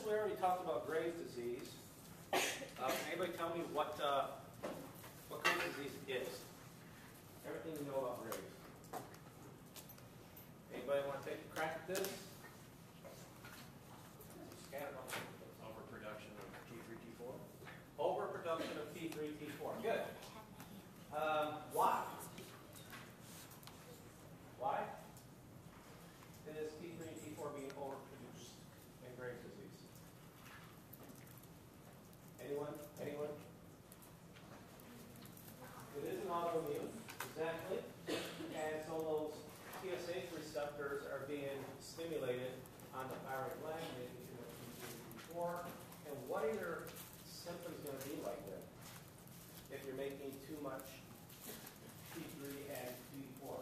we already talked about Graves' disease. Can anybody tell me what Graves' disease is? Everything you know about Graves. Anybody want to take a crack at this? Overproduction of T3, T4. Overproduction of T3, T4. Good. Why? Why is T3 and T4 being overproduced in Graves' disease? Anyone? Anyone? It is an autoimmune, exactly. And so those TSH receptors are being stimulated on the thyroid gland, making too much T3 and T4. And what are your symptoms going to be like then if you're making too much T3 and T4?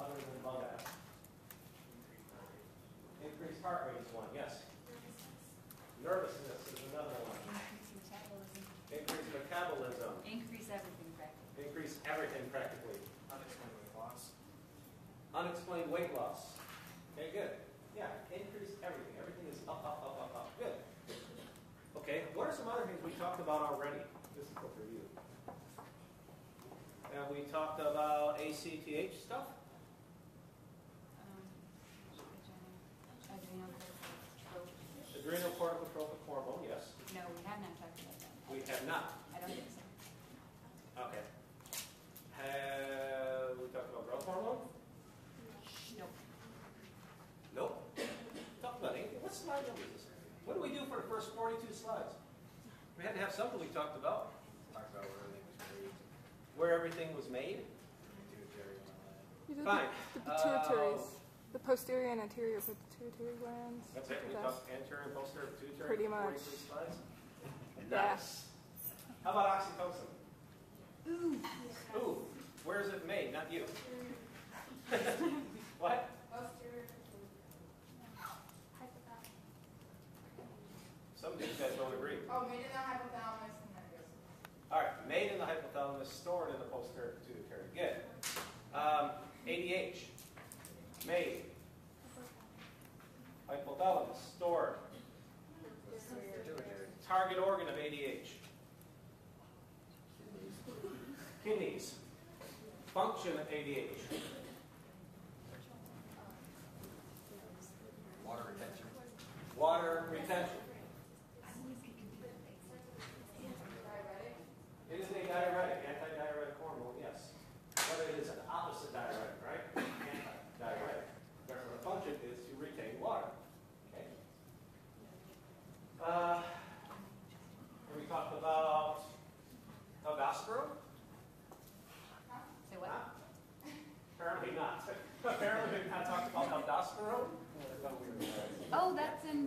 Other than bug out. Increased heart rate is one, yes. Nervousness is another one. Increased metabolism. Increase everything practically. Increase everything practically. Unexplained weight loss. Unexplained weight loss. Okay, good. Yeah, increase everything. Everything is up, up, up, up, up. Good. Okay, what are some other things we talked about already? This is for you. And we talked about ACTH stuff. Adrenocorticotropic hormone, yes. No, we have not talked about that. We have not. I don't think so. Okay. Have we talked about growth hormone? Nope. Nope. Talked about anything. What slide number is this? What do we do for the first 42 slides? We had to have something we talked about. Talked about where everything was made. Where everything was made? Pituitary and all that. You did Fine. the pituitaries. The posterior and anterior pituitary glands. That's it. We talked anterior and posterior pituitary. Pretty much. 43 slides. Yeah. Nice. How about oxytocin? Ooh. Where is it made? Not you. What? Posterior. Some of these guys don't agree. Oh, made in the hypothalamus and then goes. All right. Made in the hypothalamus, stored in the posterior pituitary. Good. ADH. Made. Hypothalamus, stored. Target organ of ADH. Kidneys. Function of ADH. Water retention. Water retention. Diabetic. It is a diuretic, anti-diuretic hormone, yes. But it is an opposite diuretic, right? Anti-diuretic. Therefore, the function is to retain water. Okay. We talked about aldosterone. Say what? Huh? Apparently not. Apparently we've not talked about aldosterone. Oh, that's in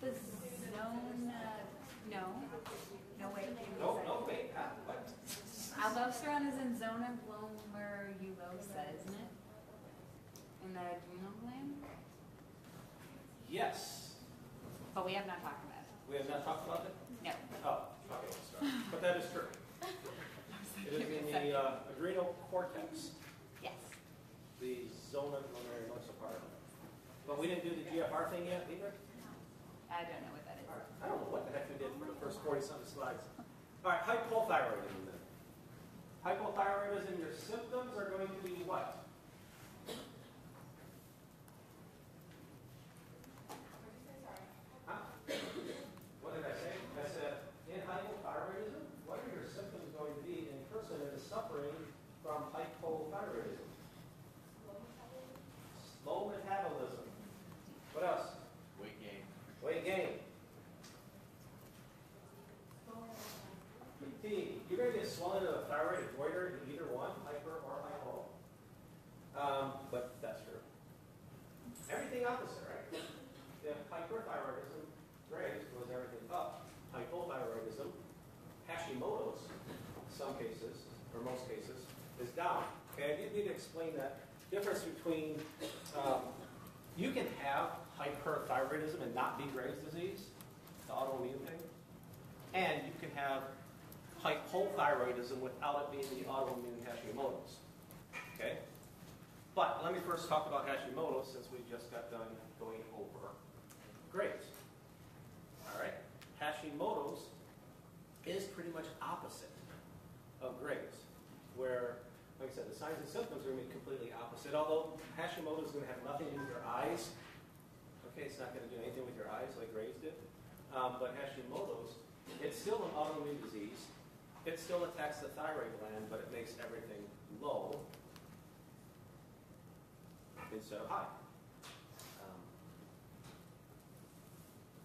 the zone. No. No, wait. No, wait. What? Aldosterone is in zona glomerulosa, isn't it? In the adrenal gland? Yes. But we have not talked about it. We have not talked about it? No. Oh, okay. But that is true. It is in the adrenal cortex, Yes. the zona glomerulosa part. But we didn't do the GFR thing yet, either? I don't know what that is. All right. I don't know what the heck we did for the first 40-something slides. All right, hypothyroidism then. Hypothyroidism, your symptoms are going to be what? Huh? What did I say? I said, in hypothyroidism, what are your symptoms going to be in a person that is suffering from hypothyroidism? Slow metabolism. What else? Weight gain. Weight gain. Fatigue. You're going to get swelling of the thyroid and goiter in either one, hyper or hypo. But that's true. Everything opposite, right? If hyperthyroidism, Graves, was everything up. Hypothyroidism, Hashimoto's, in some cases, or most cases, is down. Okay, I did need to explain that difference between, you can have hyperthyroidism and not be Graves' disease, the autoimmune thing, and you can have hypothyroidism without it being the autoimmune Hashimoto's. Okay? But let me first talk about Hashimoto's since we just got done going over Graves'. Hashimoto's is pretty much opposite of Graves', where, like I said, the signs and symptoms are going to be completely opposite. Although Hashimoto's is going to have nothing to do with your eyes. Okay, it's not going to do anything with your eyes like Graves' did. But Hashimoto's, it's still an autoimmune disease. It still attacks the thyroid gland, but it makes everything low instead of high.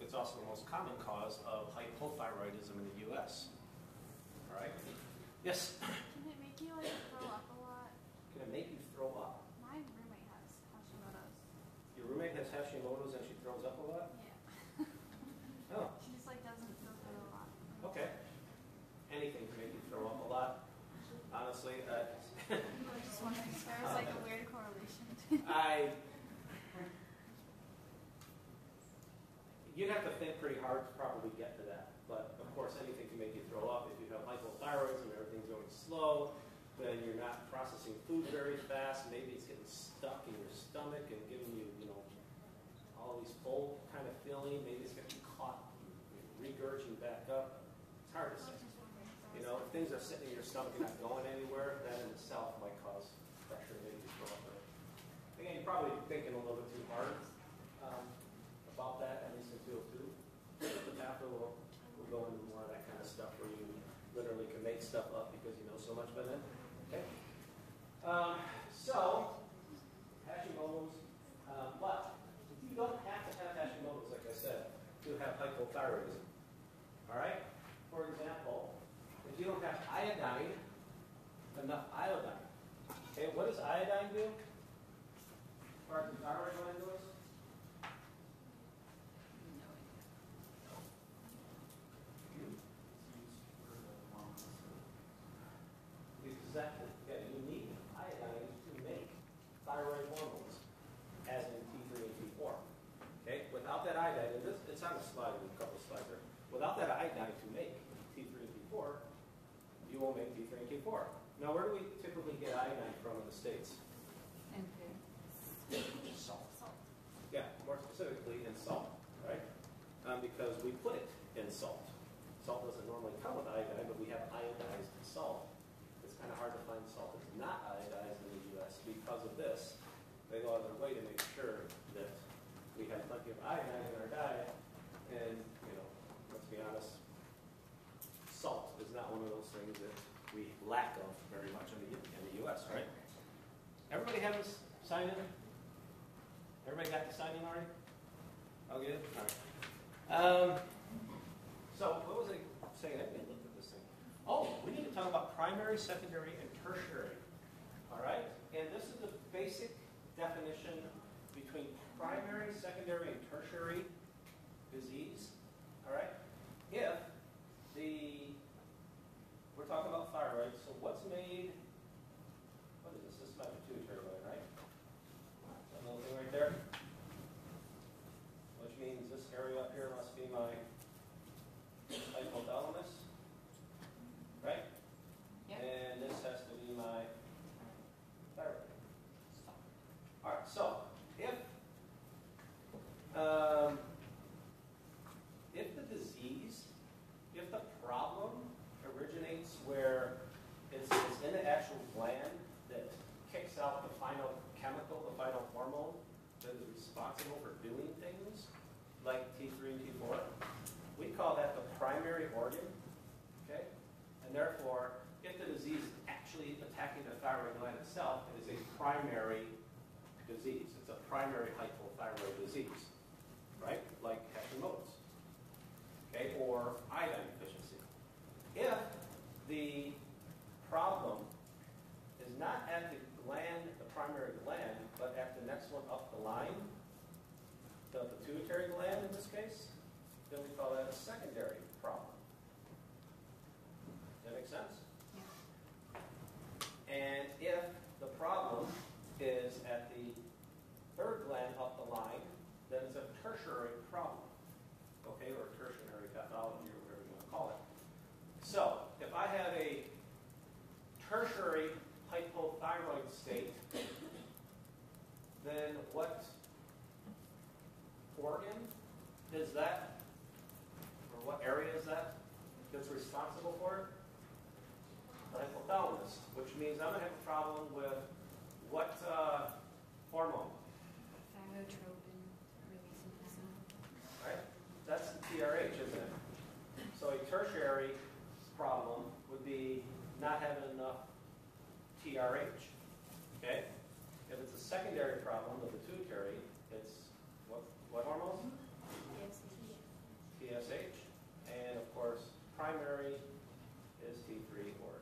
It's also the most common cause of hypothyroidism in the U.S. All right? Yes? Can it make you like throw up a lot? Can it make you throw up? My roommate has Hashimoto's. Your roommate has Hashimoto's and she throws up a lot? Yeah. Oh, She just like doesn't feel good a lot. okay. Anything can make you throw up a lot. Honestly, I was just wondering if there was like a weird correlation. You'd have to think pretty hard to probably get to that. But of course, anything can make you throw up. If you have hypothyroidism, everything's going slow, then you're not processing food very fast. Maybe it's getting stuck in your stomach and giving you, all these full kind of feeling. Maybe it's getting caught, regurging back up. It's hard to say. If things are sitting in your stomach and not going anywhere, that in itself might cause pressure to make you throw up. Again, you're probably thinking a little bit too hard about that, at least in 202. The chapter will go into more of that kind of stuff where you literally can make stuff up because you know so much about it. Okay? So, Hashimoto's, but you don't have to have Hashimoto's, like I said, to have hypothyroidism. All right? For example, if you don't have enough iodine, okay, what does iodine do? As far as the thyroid gland goes? Exactly. Yeah, you need iodine to make thyroid hormones, as in T3 and T4. Okay? Without that iodine, and it's on the slide, a couple of slides there. Without that iodine to make T3 and T4, you won't make T3 and T4. Now, where do we typically get iodine from in the States? And food. Salt. Yeah, more specifically in salt, right? Because we put it in salt. Salt doesn't normally come with iodine, but we have iodized salt. It's kind of hard to find salt that's not iodized in the U.S. Because of this, they go out of their way to make sure that we have plenty of iodine in our diet. And, let's be honest, salt is not one of those things that we lack of very much in the U.S., right? Everybody have this sign in? Everybody got the sign in already? All good? All right. So, what was I saying? I haven't looked at this thing. Oh, we need to talk about primary, secondary, and tertiary. All right? And this is the basic definition between primary, secondary, and tertiary disease. All right? If we're talking about thyroid, so what's made, what is this? This is my pituitary gland, right? That little thing right there. Which means this area up here must be my hypothalamus, right? Yep. And this has to be my thyroid. All right, so if the problem originates where it's in the actual gland that kicks out the final chemical, the final hormone that is responsible for doing things like T3 and T4, we call that the primary organ, okay? And therefore, if the disease is actually attacking the thyroid gland itself, it is a primary disease. It's a primary hypothyroid disease, right? Like Hashimoto's, okay? Or iodine deficiency. If the problem is not at the gland, the primary gland, but at the next one up the line, the pituitary gland in this case, then we call that a secondary problem. Does that make sense? Yeah. And if the problem is at the third gland up the line, then it's a tertiary problem, okay, or tertiary pathology or whatever you want to call it. So, if I have a tertiary hypothyroid state, then what organ is that, or what area means I'm going to have a problem with what hormone, Thyrotropin releasing hormone. right? That's the TRH, isn't it? So a tertiary problem would be not having enough TRH, okay? If it's a secondary problem, the pituitary, it's what hormone? TSH. And of course, primary is T3 or